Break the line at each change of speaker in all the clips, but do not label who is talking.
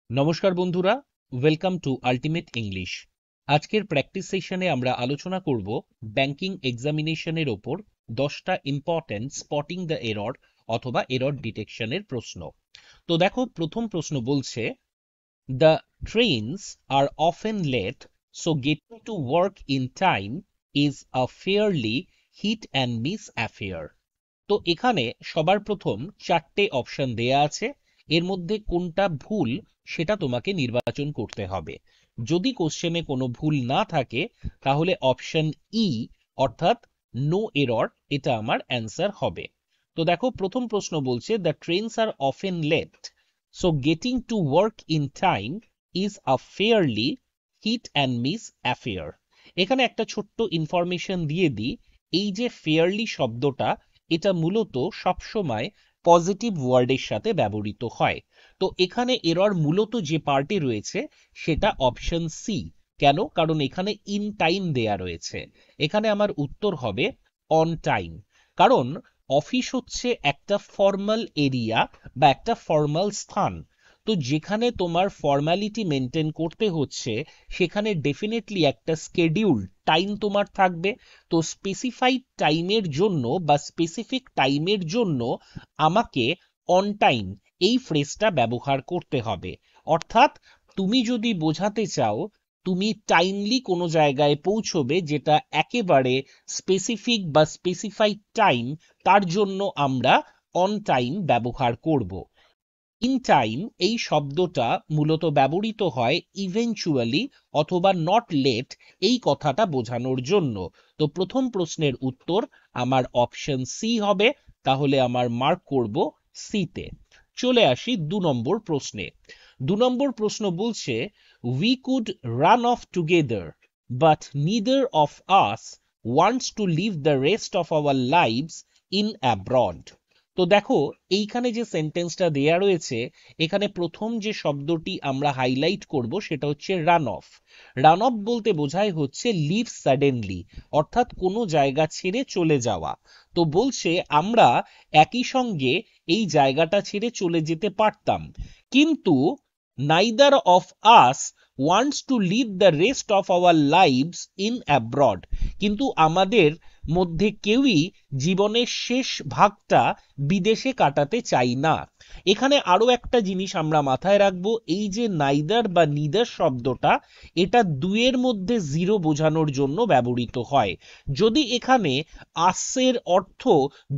নমস্কার বন্ধুরা, welcome to ultimate English. আজকের প্র্যাকটিস সেশনে আমরা আলোচনা করব ব্যাংকিং এক্সামিনেশনের ওপর 10টা ইম্পর্টেন্ট স্পটিং দ্য এরর অথবা এরর ডিটেকশনের প্রশ্ন। তো দেখো, প্রথম প্রশ্ন বলছে the trains are often late, so getting to work in time is a fairly hit and miss affair. তো এখানে সবার প্রথম 4টে অপশন দেয়া আছে, এর মধ্যে কোনটা ভুল সেটা তোমাকে নির্বাচন করতে হবে। যদি কোশ্চেনে কোনো ভুল না থাকে তাহলে অপশন ই অর্থাৎ নো এরর, এটা আমার অ্যান্সার হবে। তো দেখো, প্রথম প্রশ্ন বলছে the trains are often late, so getting to work in time is a fairly hit and miss affair. এখানে একটা ছোট্ট ইনফরমেশন দিয়ে দিই, এই যে ফেয়ারলি শব্দটা, এটা মূলত সবসময় পজিটিভ ওয়ার্ডের সাথে ব্যবহৃত হয়। তো এখানে এরর মূলত যে পার্টে রয়েছে সেটা অপশন সি। কেন? কারণ এখানে ইন টাইম দেয়া রয়েছে। এখানে আমার উত্তর হবে অন টাইম। কারণ অফিস হচ্ছে একটা ফর্মাল এরিয়া বা একটা ফর্মাল স্থান। তো যেখানে তোমার ফর্মালিটি মেনটেন করতে হচ্ছে সেখানে ডেফিনেটলি একটা স্কেডিউল টাইম তোমার থাকবে। তো স্পেসিফাইড টাইমের জন্য বা স্পেসিফিক টাইমের জন্য আমাকে অন টাইম এই ফ্রেজটা ব্যবহার করতে হবে। অর্থাৎ তুমি যদি বোঝাতে চাও তুমি টাইমলি কোনো জায়গায় পৌঁছবে যেটা একেবারে স্পেসিফিক বা স্পেসিফাইড টাইম, তার জন্য আমরা অন টাইম ব্যবহার করব। ইন টাইম এই শব্দটা মূলত ব্যবহৃত হয় ইভেনচুয়ালি অথবা নট লেট এই কথাটা বোঝানোর জন্য। তো প্রথম প্রশ্নের উত্তর আমার অপশন সি হবে, তাহলে আমার মার্ক করব সিতে। চলে আসি 2 নম্বর প্রশ্নে। 2 নম্বর প্রশ্ন বলছে we could run off together but neither of us wants to live the rest of our lives in abroad. তো দেখো, এইখানে যে সেন্টেন্সটা দেয়া রয়েছে, এখানে প্রথম যে শব্দটি আমরা হাইলাইট করব সেটা হচ্ছে রান অফ। রান অফ বলতে বোঝায় হচ্ছে লিভ সাডেনলি, অর্থাৎ কোনো জায়গা ছেড়ে চলে যাওয়া। তো বলছে আমরা একই সঙ্গে এই জায়গাটা ছেড়ে চলে যেতে পারতাম, কিন্তু neither of us wants to live the rest of our lives in abroad. কিন্তু আমাদের মধ্যে কেউই জীবনের শেষ ভাগটা বিদেশে কাটাতে চাই না। এখানে আরো একটা জিনিস আমরা মাথায় রাখবো, এই যে নাইদার বা নিদার শব্দটা, এটা দুয়ের মধ্যে জিরো বোঝানোর জন্য ব্যবহৃত হয়। যদি এখানে আসের অর্থ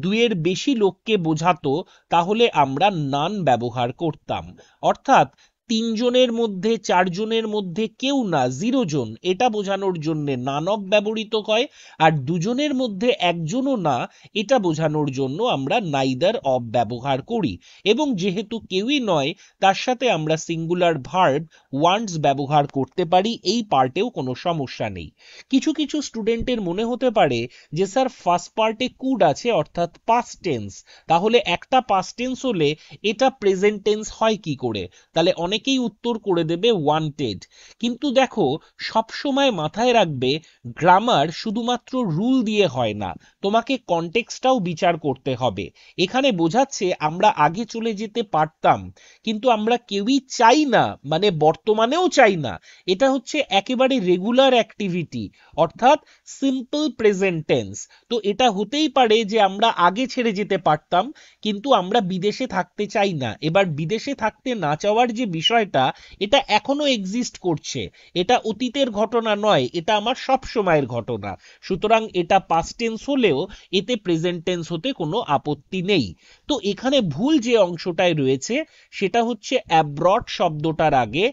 দুয়ের বেশি লোককে বোঝাতো তাহলে আমরা নান ব্যবহার করতাম। অর্থাৎ 3 জনের মধ্যে 4 জনের মধ্যে কেউ না, 0 জন, এটা বোঝানোর জন্য নান অফ ব্যবহৃত হয়। আর 2 জনের মধ্যে 1জনও না, এটা বোঝানোর জন্য আমরা নাইদার অফ ব্যবহার করি। এবং যেহেতু কেউই নয়, তার সাথে আমরা সিঙ্গুলার ভার্ব ওয়ান্টস ব্যবহার করতে পারি, এই পার্টেও কোনো সমস্যা নেই। কিছু কিছু স্টুডেন্টের মনে হতে পারে যে স্যার ফার্স্ট পার্টে কুড আছে অর্থাৎ পাস্ট টেন্স, তাহলে একটা পাস্ট টেন্স হলে এটা প্রেজেন্ট টেন্স হয় কি করে? তাহলে অনেকেই উত্তর করে দেবে ওয়ান্টেড। কিন্তু দেখো, সব সময় মাথায় রাখবে গ্রামার শুধুমাত্র রুল দিয়ে হয় না, তোমাকে কনটেক্সটটাও বিচার করতে হবে। এখানে বোঝাচ্ছে আমরা আগে চলে যেতে পারতাম, কিন্তু আমরা কেউই চাই না, মানে বর্তমানেও চাই না। এটা হচ্ছে একেবারে রেগুলার অ্যাক্টিভিটি, অর্থাৎ সিম্পল প্রেজেন্ট টেন্স। তো এটা হতেই পারে যে আমরা আগে ছেড়ে যেতে পারতাম, কিন্তু আমরা বিদেশে থাকতে চাই না। এবার বিদেশে থাকতে না চাওয়ার যে বিষয়টা, এটা এখনো এক্সিস্ট করছে, এটা অতীতের ঘটনা নয়, এটা আমার সব সময়ের ঘটনা। সুতরাং এটা পাস্ট টেন্স হলেও এতে প্রেজেন্ট টেন্স হতে কোনো আপত্তি নেই। তো এখানে ভুল যে অংশটায় রয়েছে সেটা হচ্ছে অ্যাব্রড শব্দটার আগে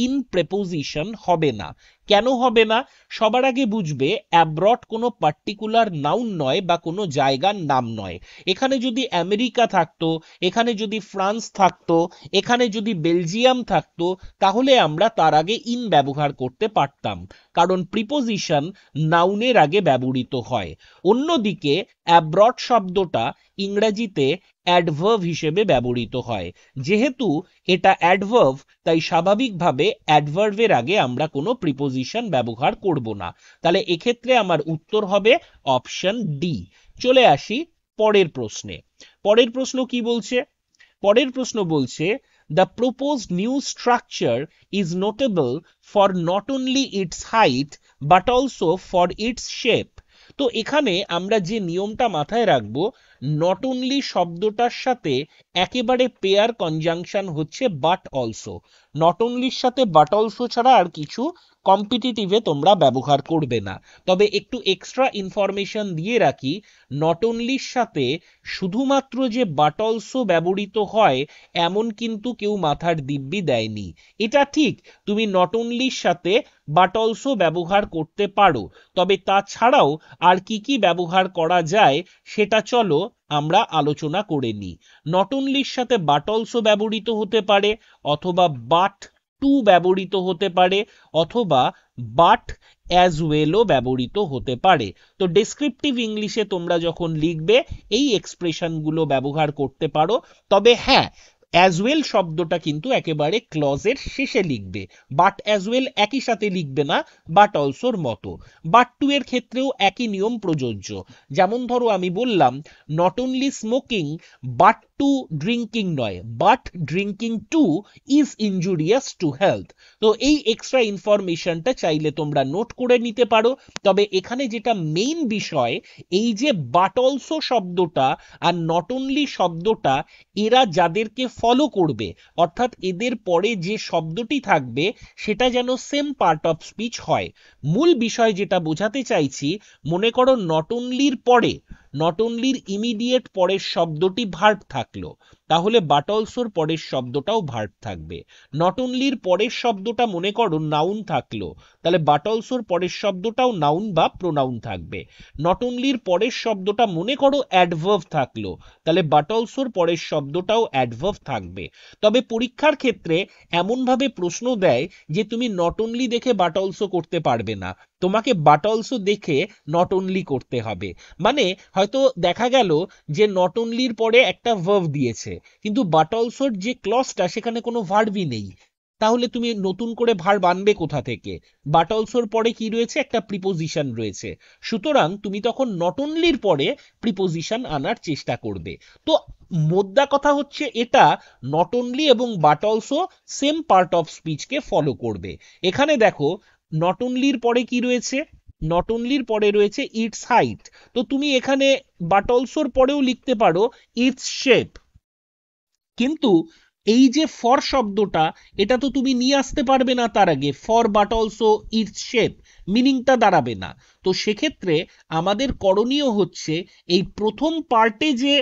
ইন প্রেপোজিশন হবে না। কেন হবে না? সবার আগে বুঝবে অ্যাব্রড কোনো পার্টিকুলার নাউন নয় বা কোনো জায়গার নাম নয়। এখানে যদি আমেরিকা থাকতো, এখানে যদি ফ্রান্স থাকতো, এখানে যদি বেলজিয়াম থাকতো, তাহলে আমরা তার আগে ইন ব্যবহার করতে পারতাম, কারণ প্রিপোজিশন নাউনের আগে ব্যবহৃত হয়। অন্যদিকে অ্যাব্রড শব্দটা ইংরেজিতে অ্যাডভার্ব হিসেবে ব্যবহৃত হয়। যেহেতু এটা অ্যাডভার্ব, তাই স্বাভাবিকভাবে অ্যাডভার্বের আগে আমরা কোনো প্রিপোজিশন ব্যবহার করব না। তাহলে এক্ষেত্রে আমার উত্তর হবে অপশন ডি। চলে আসি পরের প্রশ্নে। পরের প্রশ্ন কি বলছে? পরের প্রশ্ন বলছে the proposed new structure is notable for not only its height but also for its shape. তো এখানে আমরা যে নিয়মটা মাথায় রাখবো, নট অনলি শব্দটার সাথে একেবারে পেয়ার কনজাংশন হচ্ছে বাট অলসো। নট অনলির সাথে বাট অলসো ছাড়া আর কিছু কম্পিটিটিভে তোমরা ব্যবহার করবে না। তবে একটু এক্সট্রা ইনফরমেশন দিয়ে রাখি, নট অনলির সাথে শুধুমাত্র যে বাট অলসো ব্যবহৃত হয় এমন কিন্তু কেউ মাথার দিব্যি দেয়নি। এটা ঠিক, তুমি নট অনলির সাথে বাট অলসো ব্যবহার করতে পারো, তবে তাছাড়াও আর কি কি ব্যবহার করা যায় সেটা চলো আমরা আলোচনা করে নিই। নট অনলির সাথে বাট অলসো ব্যবহৃত হতে পারে, অথবা বাট টু ব্যবহৃত হতে পারে, অথবা বাট অ্যাজ ওয়েলও ব্যবহৃত হতে পারে। তো ডেসক্রিপটিভ ইংলিশে তোমরা যখন লিখবে এই এক্সপ্রেশনগুলো ব্যবহার করতে পারো। তবে হ্যাঁ, অ্যাজ ওয়েল শব্দটা কিন্তু একেবারে ক্লজের শেষে লিখবে, বাট অ্যাজ ওয়েল একই সাথে লিখবে না বাট অলসোর মতো। বাট টু এর ক্ষেত্রেও একই নিয়ম প্রযোজ্য। যেমন ধরো আমি বললাম not only smoking but too drinking নয়, but drinking too is injurious to health. তো এই এক্সট্রা ইনফরমেশনটা চাইলে তোমরা নোট করে নিতে পারো। তবে এখানে যেটা মেইন বিষয়, এই যে বাট অলসো শব্দটা আর নট অনলি শব্দটা এরা যাদেরকে ফলো করবে, অর্থাৎ এদের পরে যে শব্দটি থাকবে সেটা যেন সেম পার্ট অফ স্পিচ হয়। মূল বিষয় যেটা বোঝাতে চাইছি, মনে করো নট অনলির পরে, নট অনলির ইমিডিয়েট পরের শব্দটি ভার্ব থাকলো, তাহলে বাট অলসোর পরের শব্দটাও ভার্ব থাকবে। নট অনলির পরের শব্দটা মনে করো নাউন থাকলো, তাহলে বাট অলসোর পরের শব্দটাও নাউন বা প্রোনাউন থাকবে। নট অনলির পরের শব্দটা মনে করো অ্যাডভার্ব থাকলো, তাহলে বাট অলসোর পরের শব্দটাও অ্যাডভার্ব থাকবে। তবে পরীক্ষার ক্ষেত্রে এমনভাবে প্রশ্ন দেয় যে তুমি নট অনলি দেখে বাট অলসো করতে পারবে না, তোমাকে বাট অলসো দেখে নট অনলি করতে হবে। মানে হয়তো দেখা গেল যে নট অনলির পরে একটা ভার্ব দিয়েছে, কিন্তু বাট অলসোর যে ক্লজটা সেখানে কোনো ভার্বই নেই, তাহলে তুমি নতুন করে ভার্ব আনবে কোথা থেকে? বাট অলসোর পরে কি রয়েছে? একটা প্রিপোজিশন রয়েছে। সুতরাং তুমি তখন নট অনলির পরে প্রিপোজিশন আনার চেষ্টা করবে। তো মোদ্দা কথা হচ্ছে এটা, নট অনলি এবং but also same part of স্পিচকে ফলো করবে। এখানে দেখো নট অনলির পরে কি রয়েছে? নট অনলির পরে রয়েছে ইটস হাইট। তো তুমি এখানে বাট অলসোর পরেও লিখতে পারো ইটস শেপ, কিন্তু এই যে ফর শব্দটা এটা তো তুমি নিয়ে আসতে পারবে না তার আগে, for but also its shape, মিনিংটা দাঁড়াবে না। তো সেক্ষেত্রে আমাদের করণীয় হচ্ছে এই প্রথম পার্টে যে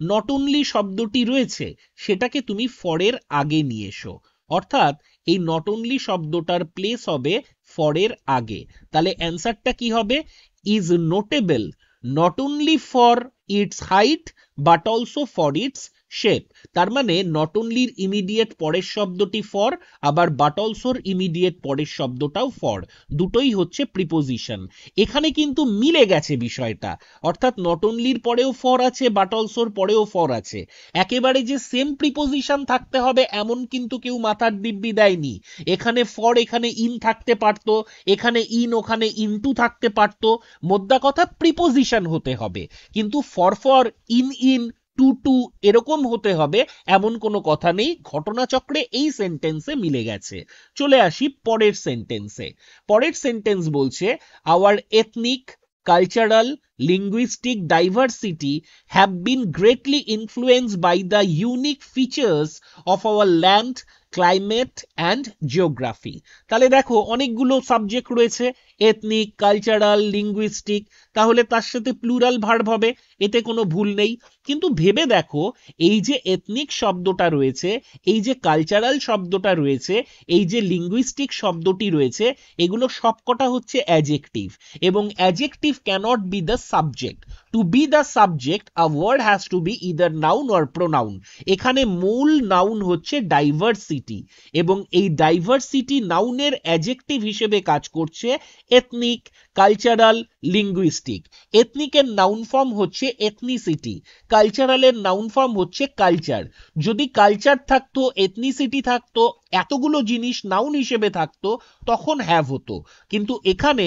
নট অনলি শব্দটি রয়েছে সেটাকে তুমি ফরের আগে নিয়ে এসো, অর্থাৎ এই নট অনলি শব্দটার প্লেস হবে ফরের আগে। তাহলে অ্যান্সারটা কি হবে? Is notable not only for its height but also for its shape. তার মানে নট অনলির ইমিডিয়েট পরের শব্দটি ফর, আবার বাট অলসোর ইমিডিয়েট পরের শব্দটাও ফর, দুটোই হচ্ছে প্রিপোজিশন। এখানে কিন্তু মিলে গেছে বিষয়টা, অর্থাৎ নট অনলির পরেও ফর আছে, বাট অলসোর পরেও ফর আছে। একেবারে যে সেম প্রিপোজিশন থাকতে হবে এমন কিন্তু কেউ মাথার দিব্যি দেয়নি। এখানে ফর এখানে ইন থাকতে পারতো, এখানে ইন ওখানে ইনটু থাকতে পারতো। মোদ্দা কথা প্রিপোজিশন হতে হবে, কিন্তু for for, in in, to to এরকম হতে হবে এমন কোনো কথা নেই। ঘটনাচক্রে এই সেন্টেন্সে মিলে গেছে। চলে আসি পরের সেন্টেন্সে। পরের সেন্টেন্স বলছে hour ethnic, cultural, linguistic diversity have been greatly influenced by the unique features of our land, climate and geography. তাহলে দেখো অনেকগুলো সাবজেক্ট রয়েছে, এথনিক, কালচারাল, লিঙ্গুইস্টিক, তাহলে তার সাথে প্লুরাল ভার্ব হবে, এতে কোনো ভুল নেই। কিন্তু ভেবে দেখো এই যে এথনিক শব্দটা রয়েছে, এই যে কালচারাল শব্দটা রয়েছে, এই যে লিঙ্গুইস্টিক শব্দটি রয়েছে, এগুলো সবকটা হচ্ছে অ্যাডজেক্টিভ, এবং adjective cannot be the subject. To be the subject a word has to be either noun or pronoun. এখানে মূল নাউন হচ্ছে ডাইভার্সিটি, এবং এই ডাইভার্সিটি নাউনের অ্যাডজেক্টিভ হিসেবে কাজ করছে এথনিক, কালচারাল, লিঙ্গুইস্টিক। এথনিকের নাউন ফর্ম হচ্ছে এথনিসিটি, কালচারালের নাউন ফর্ম হচ্ছে কালচার। যদি কালচার থাকতো, এথনিসিটি থাকতো, এতগুলো জিনিস নাউন হিসেবে থাকতো, তখন হ্যাভ হতো। কিন্তু এখানে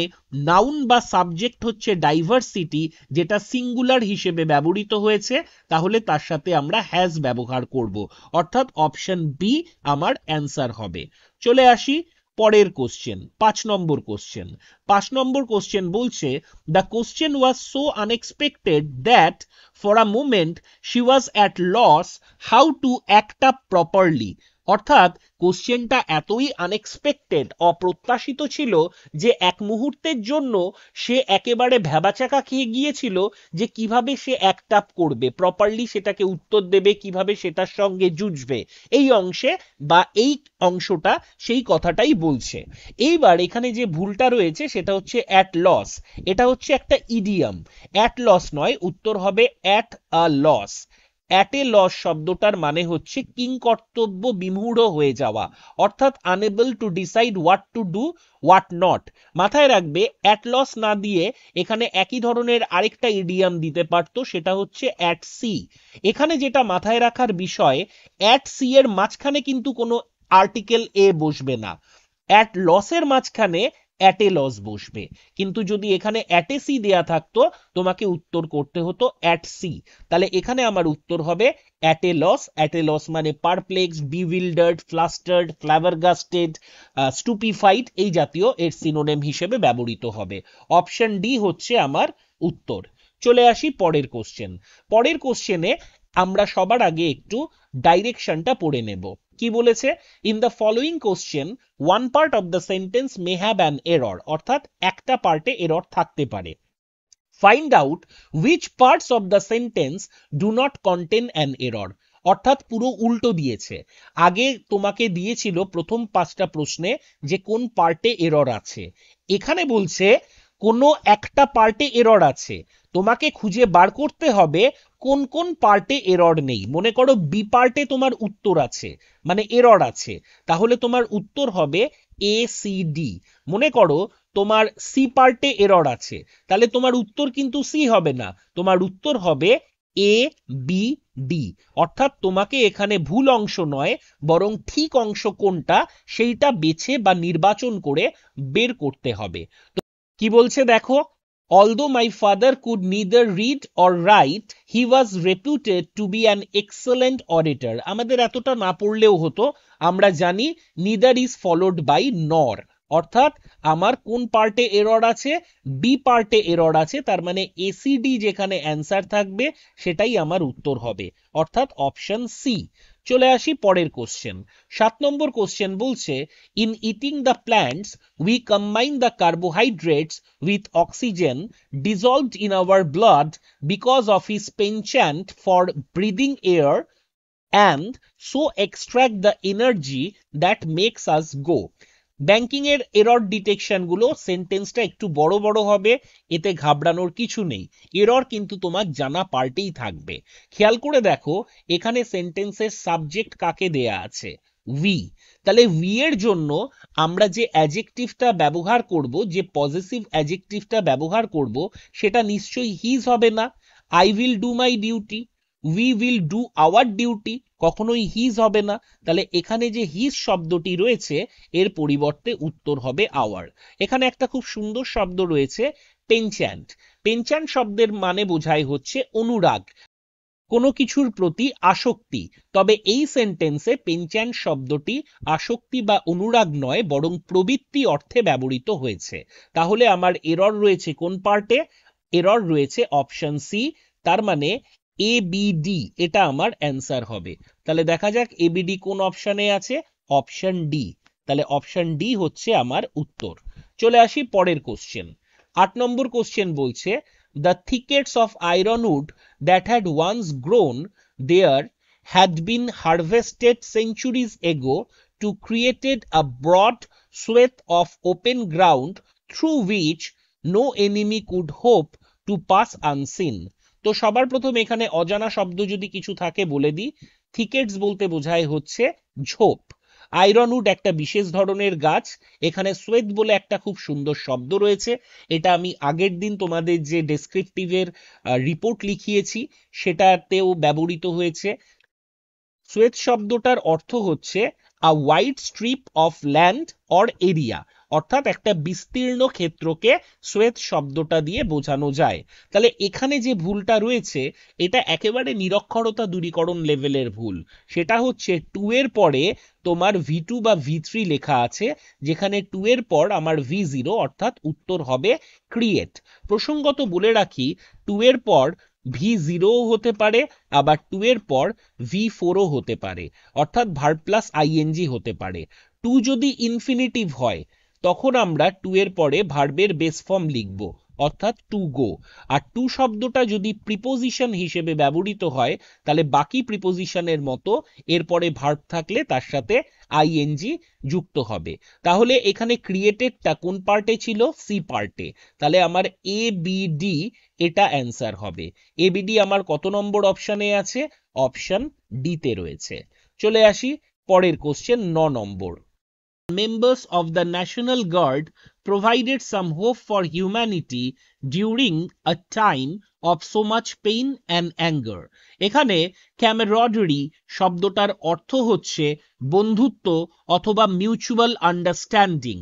নাউন বা সাবজেক্ট হচ্ছে ডাইভার্সিটি, যেটা সিঙ্গুলার হিসেবে ব্যবহৃত হয়েছে, তাহলে তার সাথে আমরা হ্যাজ ব্যবহার করব। অর্থাৎ অপশন বি আমার অ্যান্সার হবে। চলে আসি পরের কোশ্চেন, 5 নম্বর কোশ্চেন। 5 নম্বর কোশ্চেন বলছে, the question was so unexpected that for a moment she was at loss how to act up properly. অর্থাৎ কোশ্চেনটা এতই আনএক্সপেক্টেড, অপ্রত্যাশিত ছিল, যে এক মুহূর্তের জন্য সে একেবারে ভ্যাবাচাকা খেয়ে গিয়েছিল যে কিভাবে সে অ্যাক্ট আপ করবে, প্রপারলি সেটাকে উত্তর দেবে, কিভাবে সেটার সঙ্গে যুঝবে। এই অংশে বা এই অংশটা সেই কথাটাই বলছে। এইবার এখানে যে ভুলটা রয়েছে সেটা হচ্ছে অ্যাট লস। এটা হচ্ছে একটা ইডিয়াম, অ্যাট লস নয়, উত্তর হবে at a loss. At a loss শব্দটার মানে হচ্ছে কিংকর্তব্য বিমূঢ় হয়ে যাওয়া, অর্থাৎ unable to decide what to do what not. মাথায় রাখবে, অ্যাট লস না দিয়ে এখানে একই ধরনের আরেকটা ইডিয়াম দিতে পারতো, সেটা হচ্ছে অ্যাট সি। এখানে যেটা মাথায় রাখার বিষয়, অ্যাট সি এর মাঝখানে কিন্তু কোনো আর্টিকেল এ বসবে না, অ্যাট লসের মাঝখানে অ্যাট এ লস বসবে। কিন্তু যদি এখানে অ্যাট এ সি দেয়া থাকতো, তোমাকে উত্তর করতে হতো অ্যাট সি। তাহলে এখানে আমার উত্তর হবে at a loss. At a loss মানে perplexed, bewildered, flustered, flabbergasted, stupefied, এই জাতীয় এর সিনোনিম হিসেবে ব্যবহৃত হবে। অপশন ডি হচ্ছে আমার উত্তর। চলে আসি পরের কোশ্চেন। পরের কোশ্চেনে আমরা সবার আগে একটু ডাইরেকশনটা পড়ে নেব। কি বলেছে, in the following question one part of the sentence may have an error, অর্থাৎ একটা পার্টে এরর থাকতে পারে। Find out which parts of the sentence do not contain an error. অর্থাৎ পুরো উল্টো দিয়েছে। আগে তোমাকে দিয়েছিল প্রথম 5টা প্রশ্নে যে কোন পার্টে এরর আছে, এখানে বলছে কোনো একটা পার্টে এরর আছে, তোমাকে খুঁজে বার করতে হবে কোন কোন পার্টে এরর নেই। মনে করো বি পার্টে তোমার উত্তর আছে, মানে এরর আছে, তাহলে তোমার উত্তর হবে এ সি ডি। মনে করো তোমার সি পার্টে এরর আছে, তাহলে তোমার উত্তর কিন্তু সি হবে না, তোমার উত্তর হবে এ বি ডি। অর্থাৎ তোমাকে এখানে ভুল অংশ নয়, বরং ঠিক অংশ কোনটা সেইটা বেছে বা নির্বাচন করে বের করতে হবে। কি বলছে দেখো, although my father could neither read or write, he was reputed to be an excellent orator. আমাদের এতটা না পড়লেও হতো, আমরা জানি neither is followed by nor, অর্থাৎ আমার কোন পার্টে এরর আছে, বি পার্টে এরর আছে, তার মানে এসিডি যেখানে অ্যান্সার থাকবে সেটাই আমার উত্তর হবে, অর্থাৎ অপশন সি। চলে আসি পরের কোশ্চেন। 7 নম্বর কোশ্চেন বলছে, in eating the plants we combine the carbohydrates with oxygen dissolved in our blood because of his penchant for breathing air and so extract the energy that makes us go. Banking এর error detection গুলো সেন্টেন্সটা একটু বড় বড় হবে, এতে ঘাবড়ানোর কিছু নেই, এরর কিন্তু তোমার জানা পার্টেই থাকবে। খেয়াল করে দেখো এখানে সেন্টেন্সের সাবজেক্ট কাকে দেয়া আছে, উই। তাহলে উই এর জন্য আমরা যে অ্যাডজেক্টিভটা ব্যবহার করব, যে পজিটিভ অ্যাডজেক্টিভটা ব্যবহার করব, সেটা নিশ্চয়ই হিজ হবে না। I will do my duty, we will do our duty, কখনোই হিজ হবে না। তাহলে এখানে যে হিজ শব্দটি রয়েছে এর পরিবর্তে উত্তর হবে আওয়ার। এখানে একটা খুব সুন্দর শব্দ রয়েছে পেনচ্যান্ট। পেনচ্যান্ট শব্দের মানে বোঝায় হচ্ছে অনুরাগ, কোনো কিছুর প্রতি আসক্তি। তবে এই সেন্টেন্সে পেনচ্যান্ট শব্দটি আসক্তি বা অনুরাগ নয়, বরং প্রবৃত্তি অর্থে ব্যবহৃত হয়েছে। তাহলে আমার এরর রয়েছে কোন পার্টে, এরর রয়েছে অপশন সি, তার মানে এ বি ডি এটা আমার অ্যান্সার হবে। তাহলে দেখা যাক এবিডি কোন অপশনে আছে, অপশন ডি। তাহলে অপশন ডি হচ্ছে আমার উত্তর। চলে আসি পরের কোশ্চেন। 8 নম্বর কোশ্চেন বলছে, the thickets of ironwood that had once grown there had been harvested centuries ago to create a broad swath of open ground through which no enemy could hope to pass unseen. তো সবার প্রথম এখানে অজানা শব্দ যদি কিছু থাকে বলে দিই, থিকেটস বলতে বোঝায় হচ্ছে ঝোপ। আয়রনউড একটা বিশেষ ধরনের গাছ। এখানে শ্বেত বলে একটা খুব সুন্দর শব্দ রয়েছে, এটা আমি আগের দিন তোমাদের যে ডেসক্রিপটিভের রিপোর্ট লিখিয়েছি সেটাতেও ব্যবহৃত হয়েছে। শ্বেত শব্দটার অর্থ হচ্ছে a wide strip of land or area, অর্থাৎ একটা বিস্তীর্ণ ক্ষেত্রকে শ্বেত শব্দটা দিয়ে বোঝানো যায়। তাহলে এখানে যে ভুলটা রয়েছে এটা একেবারে নিরক্ষরতা দূরীকরণ লেভেলের ভুল। সেটা হচ্ছে 2 এর পরে তোমার V2 বা V3 লেখা আছে, যেখানে 2 এর পর আমার V0, অর্থাৎ উত্তর হবে ক্রিয়েট। প্রসঙ্গত বলে রাখি 2 এর পর V0 হতে পারে, আবার 2 এর পর V4 হতে পারে, অর্থাৎ ভার্ব প্লাস আইএনজি হতে পারে। 2 যদি ইনফিনিটিভ হয় তখন আমরা 2 এর পরে ভার্বের বেস ফর্ম লিখব, অর্থাৎ টু গো। আর টু শব্দটা যদি প্রিপোজিশন হিসেবে ব্যবহৃত হয় তাহলে বাকি প্রিপোজিশনের মতো এরপরে ভার্ব থাকলে তার সাথে আইএনজি যুক্ত হবে। তাহলে এখানে ক্রিয়েটেডটা কোন পার্টে ছিল? সি পার্টে। তাহলে আমার এ বি ডি এটা অ্যান্সার হবে। এ বি ডি আমার কত নম্বর অপশানে আছে? অপশন ডি তে রয়েছে। চলে আসি পরের question 9 number. Members of the National Guard provided some hope for humanity during a time of so much pain and anger. এখানে camaraderie শব্দটার অর্থ হচ্ছে বন্ধুত্ব অথবা মিউচুয়াল আন্ডারস্ট্যান্ডিং।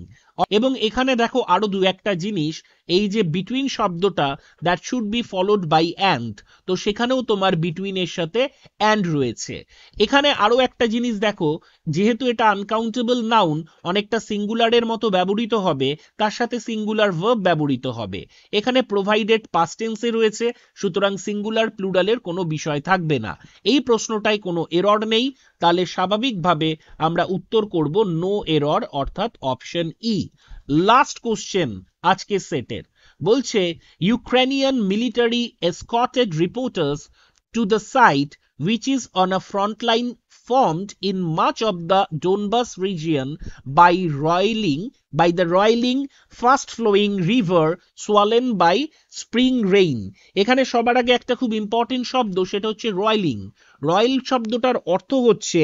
এবং এখানে দেখো আরো দু একটা জিনিস, এই যে বিটুইন শব্দটা that should be followed by and, তো সেখানেও তোমার বিটুইন এর সাথে অ্যান্ড রয়েছে। এখানে আরো একটা জিনিস দেখো, যেহেতু এটা আনকাউন্টেবল নাউন অনেকটা সিঙ্গুলারের মতো ব্যবহৃত হবে, তার সাথে সিঙ্গুলার ভার্ব ব্যবহৃত হবে। এখানে প্রোভাইডেড পাস্ট টেন্সে রয়েছে, সুতরাং সিঙ্গুলার প্লুরালের কোনো বিষয় থাকবে না। এই প্রশ্নটাই কোনো এরর নেই, তাহলে স্বাভাবিকভাবে আমরা উত্তর করব নো এরর, অর্থাৎ অপশন ই। লাস্ট কোশ্চেন আজকে সেটের, বলছে Ukrainian military escorted reporters to the site which is on a front line formed in much of the Donbas region by the roiling fast flowing river swollen by spring rain. এখানে সবার আগে একটা খুব important শব্দ, সেটা হচ্ছে রয়েলিং। Royal শব্দটার অর্থ হচ্ছে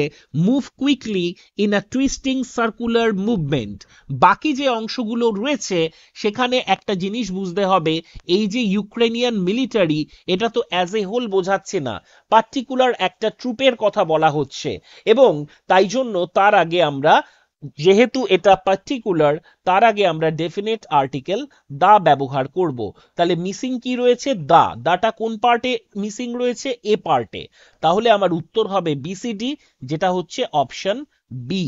move quickly in a twisting circular movement. বাকি যে অংশগুলো রয়েছে সেখানে একটা জিনিস বুঝতে হবে, এই যে ইউক্রেনিয়ান মিলিটারি, এটা তো অ্যাজ এ হোল বোঝাচ্ছে না, পার্টিকুলার একটা ট্রুপের কথা বলা হচ্ছে। এবং তাই জন্য তার আগে আমরা, যেহেতু এটা পার্টিকুলার, তার আগে আমরা ডেফিনেট আর্টিকেল দা ব্যবহার করব। তাহলে মিসিং কি রয়েছে? দা। দাটা কোন পার্টে মিসিং রয়েছে? এ পার্টে। তাহলে আমার উত্তর হবে বিসিডি, যেটা হচ্ছে অপশন বি।